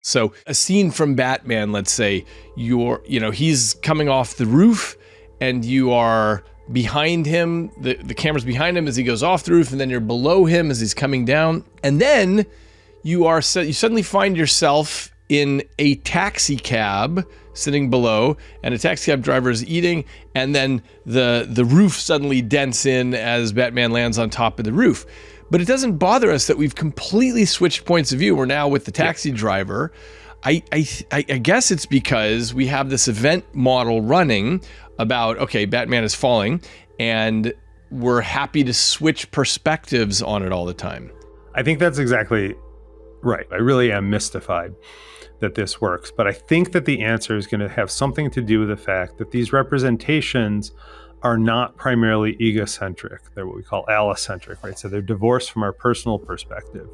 So a scene from Batman, let's say he's coming off the roof and you are behind him. The camera's behind him as he goes off the roof, and then you're below him as he's coming down. And then you suddenly find yourself in a taxi cab sitting below, and a taxi cab driver is eating, and then the roof suddenly dents in as Batman lands on top of the roof. But it doesn't bother us that we've completely switched points of view. We're now with the taxi driver. I guess it's because we have this event model running about, okay, Batman is falling, and we're happy to switch perspectives on it all the time. I think that's exactly right. I really am mystified that this works, but I think that the answer is going to have something to do with the fact that these representations are not primarily egocentric. They're what we call allocentric, right? So they're divorced from our personal perspective.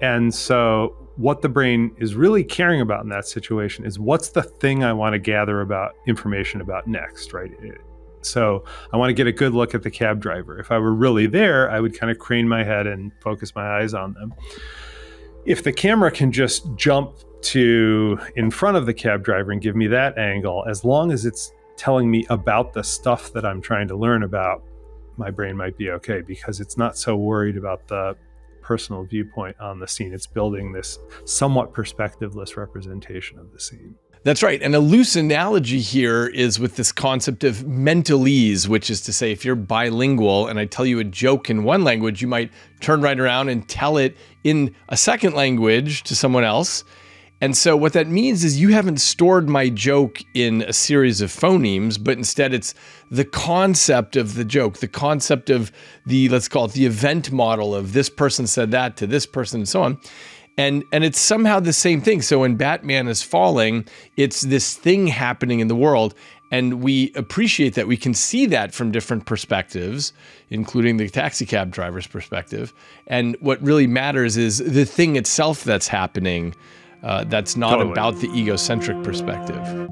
And so what the brain is really caring about in that situation is, what's the thing I want to gather about information about next, right? So I want to get a good look at the cab driver. If I were really there, I would kind of crane my head and focus my eyes on them. If the camera can just jump to in front of the cab driver and give me that angle, as long as it's telling me about the stuff that I'm trying to learn about, my brain might be okay, because it's not so worried about the personal viewpoint on the scene. It's building this somewhat perspectiveless representation of the scene. That's right. And a loose analogy here is with this concept of mentalese, which is to say, if you're bilingual and I tell you a joke in one language, you might turn right around and tell it in a second language to someone else. And so what that means is you haven't stored my joke in a series of phonemes, but instead it's the concept of the joke, the concept of the, let's call it the event model of this person said that to this person and so on. And it's somehow the same thing. So when Batman is falling, it's this thing happening in the world. And we appreciate that we can see that from different perspectives, including the taxi cab driver's perspective. And what really matters is the thing itself that's happening. That's not Totally. About the egocentric perspective.